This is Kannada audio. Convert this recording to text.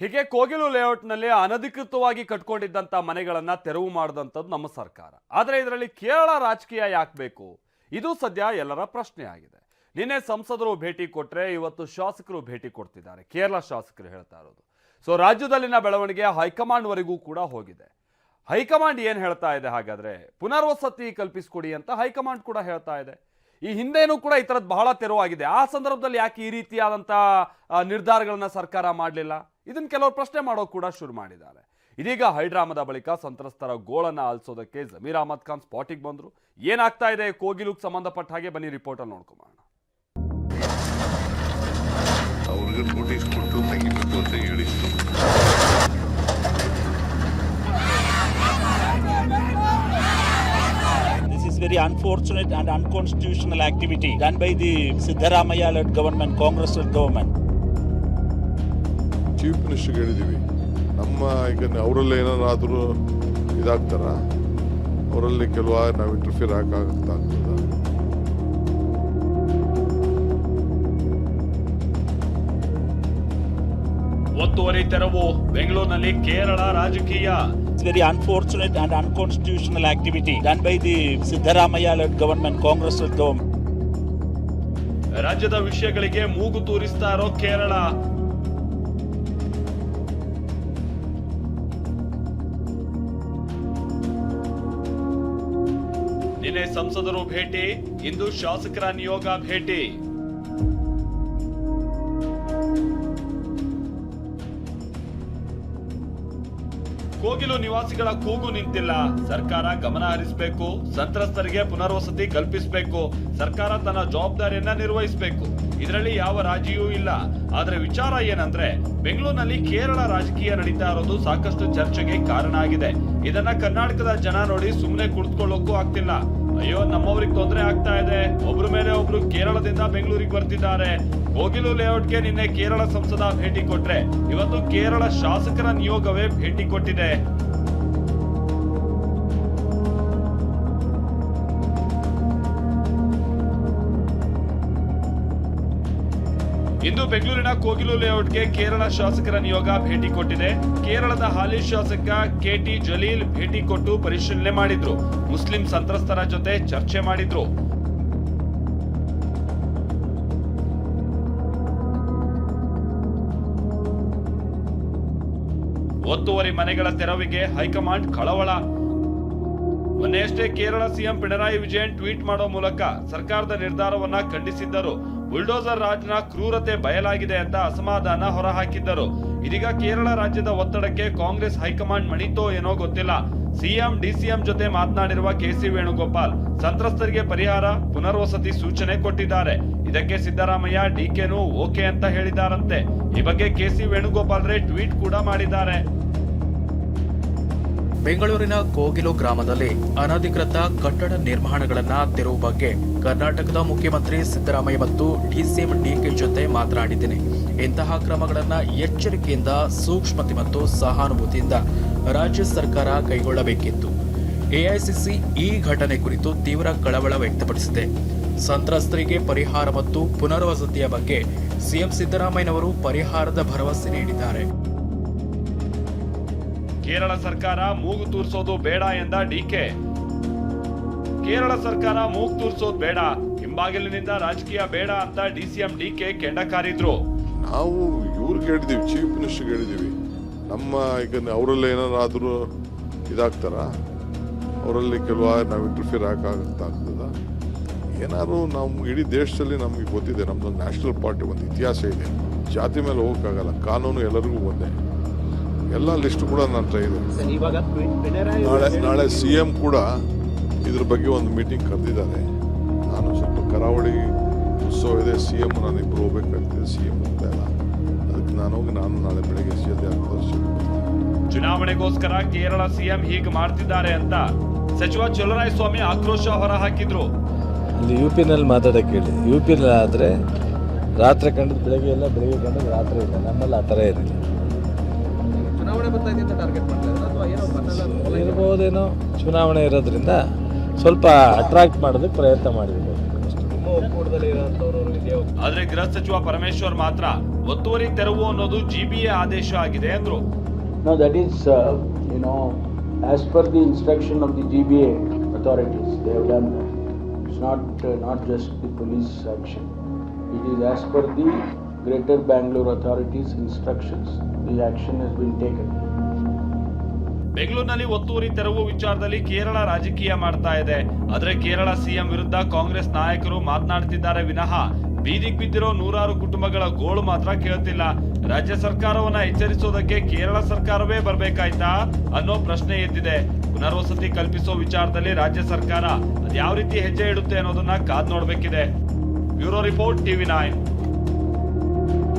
ಹೀಗೆ ಕೋಗಿಲು ಲೇಔಟ್ನಲ್ಲಿ ಅನಧಿಕೃತವಾಗಿ ಕಟ್ಕೊಂಡಿದ್ದಂಥ ಮನೆಗಳನ್ನು ತೆರವು ಮಾಡಿದಂಥದ್ದು ನಮ್ಮ ಸರ್ಕಾರ. ಆದರೆ ಇದರಲ್ಲಿ ಕೇರಳ ರಾಜಕೀಯ ಯಾಕೆ ಬೇಕು? ಇದು ಸದ್ಯ ಎಲ್ಲರ ಪ್ರಶ್ನೆ ಆಗಿದೆ. ನಿನ್ನೆ ಸಂಸದರು ಭೇಟಿ ಕೊಟ್ಟರೆ ಇವತ್ತು ಶಾಸಕರು ಭೇಟಿ ಕೊಡ್ತಿದ್ದಾರೆ. ಕೇರಳ ಶಾಸಕರು ಹೇಳ್ತಾ ಇರೋದು ಸೊ ರಾಜ್ಯದಲ್ಲಿನ ಬೆಳವಣಿಗೆ ಹೈಕಮಾಂಡ್ವರೆಗೂ ಕೂಡ ಹೋಗಿದೆ. ಹೈಕಮಾಂಡ್ ಏನು ಹೇಳ್ತಾ ಇದೆ? ಹಾಗಾದ್ರೆ ಪುನರ್ವಸತಿ ಕಲ್ಪಿಸಿಕೊಡಿ ಅಂತ ಹೈಕಮಾಂಡ್ ಕೂಡ ಹೇಳ್ತಾ ಇದೆ. ಈ ಹಿಂದೆನೂ ಕೂಡ ಈ ಥರದ್ದು ಬಹಳ ತೆರವಾಗಿದೆ. ಆ ಸಂದರ್ಭದಲ್ಲಿ ಯಾಕೆ ಈ ರೀತಿಯಾದಂಥ ನಿರ್ಧಾರಗಳನ್ನ ಸರ್ಕಾರ ಮಾಡಲಿಲ್ಲ? ಇದನ್ನು ಕೆಲವರು ಪ್ರಶ್ನೆ ಮಾಡೋಕೆ ಕೂಡ ಶುರು ಮಾಡಿದ್ದಾರೆ. ಇದೀಗ ಹೈಡ್ರಾಮದ ಬಳಿಕ ಸಂತ್ರಸ್ತರ ಗೋಳನ್ನು ಆಲಿಸೋದಕ್ಕೆ ಜಮೀರ್ ಅಹಮದ್ ಖಾನ್ ಸ್ಪಾಟಿಗೆ ಬಂದರು. ಏನಾಗ್ತಾ ಇದೆ ಕೋಗಿಲುಗೆ ಸಂಬಂಧಪಟ್ಟ ಹಾಗೆ ಬನ್ನಿ ರಿಪೋರ್ಟಲ್ಲಿ ನೋಡ್ಕೊಂಬೋಣ. ಅವ್ರಿಗೆ ನೋಟಿಸ್ ಕೊಟ್ಟು ತೆಗಿಬೇಕು ಅಂತ ಹೇಳಿ very unfortunate and unconstitutional activity done by the Siddaramaiah-led government, Congress-led government. Chief ಮಿನಿಸ್ಟರ್ಗೆ ಹೇಳಿದ್ದೀವಿ, ನಮ್ಮ ಈಗ ಅವರಲ್ಲಿ ಏನಾದರೂ ಇದಾಗ್ತಾರ, ಅವರಲ್ಲಿ ಕೆಲವು ನಾವು ಇಂಟರ್ಫಿಯರ್ ಆಗ್ತದ. ಒತ್ತುವರಿ ತೆರವು ಬೆಂಗಳೂರಿನಲ್ಲಿ ಕೇರಳ ರಾಜಕೀಯ. It's very unfortunate and unconstitutional activity done by the Siddaramaiah-led government, Congress-led government. ರಾಜ್ಯದ ವಿಷಯಗಳಿಗೆ ಮೂಗು ತೂರಿಸ್ತಾ ಇರೋ ಕೇರಳ. ನಿನ್ನೆ ಸಂಸದರು ಭೇಟಿ, ಇಂದು ಶಾಸಕರ ನಿಯೋಗ ಭೇಟಿ. ಕೋಗಿಲು ನಿವಾಸಿಗಳ ಕೂಗು ನಿಂತಿಲ್ಲ. ಸರ್ಕಾರ ಗಮನ ಹರಿಸಬೇಕು, ಸಂತ್ರಸ್ತರಿಗೆ ಪುನರ್ವಸತಿ ಕಲ್ಪಿಸಬೇಕು, ಸರ್ಕಾರ ತನ್ನ ಜವಾಬ್ದಾರಿಯನ್ನ ನಿರ್ವಹಿಸಬೇಕು. ಇದರಲ್ಲಿ ಯಾವ ರಾಜಿಯೂ ಇಲ್ಲ. ಆದ್ರೆ ವಿಚಾರ ಏನಂದ್ರೆ ಬೆಂಗಳೂರಿನಲ್ಲಿ ಕೇರಳ ರಾಜಕೀಯ ನಡೀತಾ ಇರೋದು ಸಾಕಷ್ಟು ಚರ್ಚೆಗೆ ಕಾರಣ ಆಗಿದೆ. ಇದನ್ನ ಕರ್ನಾಟಕದ ಜನ ನೋಡಿ ಸುಮ್ಮನೆ ಕುಳಿತುಕೊಳ್ಳೋಕ್ಕೂ ಆಗ್ತಿಲ್ಲ. ಅಯ್ಯೋ, ನಮ್ಮವ್ರಿಗೆ ತೊಂದರೆ ಆಗ್ತಾ ಇದೆ, ಒಬ್ರ ಮೇಲೆ ಒಬ್ರು ಕೇರಳದಿಂದ ಬೆಂಗಳೂರಿಗೆ ಬರ್ತಿದ್ದಾರೆ. ಕೋಗಿಲು ಲೇಔಟ್ಗೆ ನಿನ್ನೆ ಕೇರಳ ಸಂಸದ ಭೇಟಿ ಕೊಟ್ರೆ ಇವತ್ತು ಕೇರಳ ಶಾಸಕರ ನಿಯೋಗವೇ ಭೇಟಿ ಕೊಟ್ಟಿದೆ. ಇಂದು ಬೆಂಗಳೂರಿನ ಕೋಗಿಲು ಲೇಔಟ್ಗೆ ಕೇರಳ ಶಾಸಕರ ನಿಯೋಗ ಭೇಟಿ ಕೊಟ್ಟಿದೆ. ಕೇರಳದ ಹಾಲಿ ಶಾಸಕ ಕೆಟಿ ಜಲೀಲ್ ಭೇಟಿ ಕೊಟ್ಟು ಪರಿಶೀಲನೆ ಮಾಡಿದ್ರು. ಮುಸ್ಲಿಂ ಸಂತ್ರಸ್ತರ ಜೊತೆ ಚರ್ಚೆ ಮಾಡಿದ್ರು. ಒತ್ತುವರಿ ಮನೆಗಳ ತೆರವಿಗೆ ಹೈಕಮಾಂಡ್ ಕಳವಳ. ಮೊನ್ನೆಯಷ್ಟೇ ಕೇರಳ ಸಿಎಂ ಪಿಣರಾಯಿ ವಿಜಯನ್ ಟ್ವೀಟ್ ಮಾಡೋ ಮೂಲಕ ಸರ್ಕಾರದ ನಿರ್ಧಾರವನ್ನ ಖಂಡಿಸಿದ್ದರು. ಬುಲ್ಡೋಸರ್ ರಾಜ್ನ ಕ್ರೂರತೆ ಬಯಲಾಗಿದೆ ಅಂತ ಅಸಮಾಧಾನ ಹೊರಹಾಕಿದ್ದರು. ಇದೀಗ ಕೇರಳ ರಾಜ್ಯದ ಒತ್ತಡಕ್ಕೆ ಕಾಂಗ್ರೆಸ್ ಹೈಕಮಾಂಡ್ ಮಣಿತೋ ಏನೋ ಗೊತ್ತಿಲ್ಲ. ಸಿಎಂ ಡಿಸಿಎಂ ಜೊತೆ ಮಾತನಾಡಿರುವ ಕೆಸಿ ವೇಣುಗೋಪಾಲ್ ಸಂತ್ರಸ್ತರಿಗೆ ಪರಿಹಾರ ಪುನರ್ವಸತಿ ಸೂಚನೆ ಕೊಟ್ಟಿದ್ದಾರೆ. ಇದಕ್ಕೆ ಸಿದ್ದರಾಮಯ್ಯ ಡಿಕೆನೂ ಓಕೆ ಅಂತ ಹೇಳಿದಾರಂತೆ. ಈ ಬಗ್ಗೆ ಕೆಸಿ ವೇಣುಗೋಪಾಲ್ ರೇ ಟ್ವೀಟ್ ಕೂಡ ಮಾಡಿದ್ದಾರೆ. ಬೆಂಗಳೂರಿನ ಕೋಗಿಲು ಗ್ರಾಮದಲ್ಲಿ ಅನಧಿಕೃತ ಕಟ್ಟಡ ನಿರ್ಮಾಣಗಳನ್ನು ತೆರವು ಬಗ್ಗೆ ಕರ್ನಾಟಕದ ಮುಖ್ಯಮಂತ್ರಿ ಸಿದ್ದರಾಮಯ್ಯ ಮತ್ತು ಡಿಸಿಎಂ ಡಿಕೆ ಜೊತೆ ಮಾತನಾಡಿದ್ದೇನೆ. ಇಂತಹ ಕ್ರಮಗಳನ್ನು ಎಚ್ಚರಿಕೆಯಿಂದ, ಸೂಕ್ಷ್ಮತೆ ಮತ್ತು ಸಹಾನುಭೂತಿಯಿಂದ ರಾಜ್ಯ ಸರ್ಕಾರ ಕೈಗೊಳ್ಳಬೇಕಿತ್ತು. ಎಐಸಿಸಿ ಈ ಘಟನೆ ಕುರಿತು ತೀವ್ರ ಕಳವಳ ವ್ಯಕ್ತಪಡಿಸಿದೆ. ಸಂತ್ರಸ್ತರಿಗೆ ಪರಿಹಾರ ಮತ್ತು ಪುನರ್ವಸತಿಯ ಬಗ್ಗೆ ಸಿಎಂ ಸಿದ್ದರಾಮಯ್ಯನವರು ಪರಿಹಾರದ ಭರವಸೆ ನೀಡಿದ್ದಾರೆ. ಕೇರಳ ಸರ್ಕಾರ ಮೂಗು ತೂರಿಸೋದು ಬೇಡ ಎಂದ ಡಿಕೆ. ಕೇರಳ ಸರ್ಕಾರ ಮೂಗು ತೂರಿಸೋದು ಬೇಡ, ಹಿಂಬಾಗಿಲಿನಿಂದ ರಾಜಕೀಯ ಬೇಡ ಅಂತ ಡಿಸಿಎಂ ಡಿಕೆ ಕೆಂಡ ಕಾರಿದ್ರು. ನಾವು ಇವ್ರಿಗೆ ಹೇಳಿದೀವಿ, ಚೀಫ್ ಮಿನಿಸ್ಟರ್ಗೆ ಹೇಳಿದೀವಿ, ನಮ್ಮ ಈಗ ಅವರಲ್ಲಿ ಏನಾದರೂ ಇದಾಗ್ತಾರ, ಅವರಲ್ಲಿ ಕೆಲವು ನಾವು ಇಂಟರ್ಫಿಯರ್ ಆಗ್ತದ. ಏನಾದ್ರು ನಾವು ಇಡೀ ದೇಶದಲ್ಲಿ ನಮಗೆ ಗೊತ್ತಿದೆ, ನಮ್ದೊಂದು ನ್ಯಾಷನಲ್ ಪಾರ್ಟಿ ಒಂದು ಇತಿಹಾಸ ಇದೆ. ಜಾತಿ ಮೇಲೆ ಹೋಗೋಕ್ಕಾಗಲ್ಲ, ಕಾನೂನು ಎಲ್ಲರಿಗೂ ಒಂದೇ. ಎಲ್ಲ ಲಿಸ್ಟ್ ಕೂಡ ನನ್ನ ಹತ್ರ ಇದೆ. ನಾಳೆ ಸಿಎಂ ಕೂಡ ಇದ್ರ ಬಗ್ಗೆ ಒಂದು ಮೀಟಿಂಗ್ ಕರೆದಿದ್ದಾರೆ. ನಾನು ಸ್ವಲ್ಪ ಕರಾವಳಿ ಉತ್ಸವ ಇದೆ, ಸಿಎಂ ನಾನಿಬ್ಬರು ಹೋಗ್ಬೇಕಾಗ್ತದೆ, ಸಿಎಂ ಹೋಗ್ತಾ ಇಲ್ಲ. ಅದಕ್ಕೆ ನಾನು ನಾಳೆ ಬೆಳಗ್ಗೆ ಚುನಾವಣೆಗೋಸ್ಕರ ಕೇರಳ ಸಿಎಂ ಹೀಗೆ ಮಾಡ್ತಿದ್ದಾರೆ ಅಂತ ಸಚಿವ ಚಲರಾಯ ಸ್ವಾಮಿ ಆಕ್ರೋಶ ಹೊರ ಹಾಕಿದ್ರು. ಅಲ್ಲಿ ಯುಪಿನಲ್ಲಿ ಮಾತಾಡಕ್ಕೆ ಹೇಳಿ, ಯುಪಿನಲ್ಲಿ ಆದರೆ ರಾತ್ರಿ ಕಂಡದ್ದು ಬೆಳಗ್ಗೆ ಇಲ್ಲ, ಬೆಳಗ್ಗೆ ಕಂಡದ್ದು ರಾತ್ರಿ ಇಲ್ಲ. ನಮ್ಮಲ್ಲಿ ಆ ಥರ ಏನಿಲ್ಲ. ಇರ್ಬೋದೇನೋ, ಚುನಾವಣೆ ಇರೋದ್ರಿಂದ ಸ್ವಲ್ಪ ಅಟ್ರಾಕ್ಟ್ ಮಾಡೋದಕ್ಕೆ ಪ್ರಯತ್ನ ಮಾಡಿರ್ಬೋದು. ಒಕ್ಕೂಟದಲ್ಲಿ ಇರೋಂಥವ್ರು ಇದೆಯೋ. ಆದ್ರೆ ಗೃಹ ಸಚಿವ ಪರಮೇಶ್ವರ್ ಮಾತ್ರ ಒತ್ತುವರಿ ತೆರವು ಅನ್ನೋದು GBA ಆದೇಶ ಆಗಿದೆ ಅಂದ್ರು. No, that is, as per the instruction of the GBA authorities, they have done that. It's not just the police action. It is as per the Greater Bangalore authorities' instructions. The action has been taken. ಬೆಂಗಳೂರಿನಲ್ಲಿ ಒತ್ತುವರಿ ತೆರವು ವಿಚಾರದಲ್ಲಿ ಕೇರಳ ರಾಜಕೀಯ ಮಾಡ್ತಾ ಇದೆ. ಆದ್ರೆ ಕೇರಳ CM ವಿರುದ್ಧ ಕಾಂಗ್ರೆಸ್ ನಾಯಕರು ಮಾತನಾಡ್ತಿದ್ದಾರೆ ವಿನಃ ಬೀದಿಗೆ ಬಿದ್ದಿರೋ ನೂರಾರು ಕುಟುಂಬಗಳ ಗೋಳು ಮಾತ್ರ ಕೇಳ್ತಿಲ್ಲ. ರಾಜ್ಯ ಸರ್ಕಾರವನ್ನ ಎಚ್ಚರಿಸೋದಕ್ಕೆ ಕೇರಳ ಸರ್ಕಾರವೇ ಬರ್ಬೇಕಾಯ್ತಾ ಅನ್ನೋ ಪ್ರಶ್ನೆ ಎದ್ದಿದೆ. ಪುನರ್ವಸತಿ ಕಲ್ಪಿಸೋ ವಿಚಾರದಲ್ಲಿ ರಾಜ್ಯ ಸರ್ಕಾರ ಅದ್ಯಾವ ರೀತಿ ಹೆಜ್ಜೆ ಇಡುತ್ತೆ ಅನ್ನೋದನ್ನ ಕಾದ್ ನೋಡ್ಬೇಕಿದೆ. Bureau report TV9.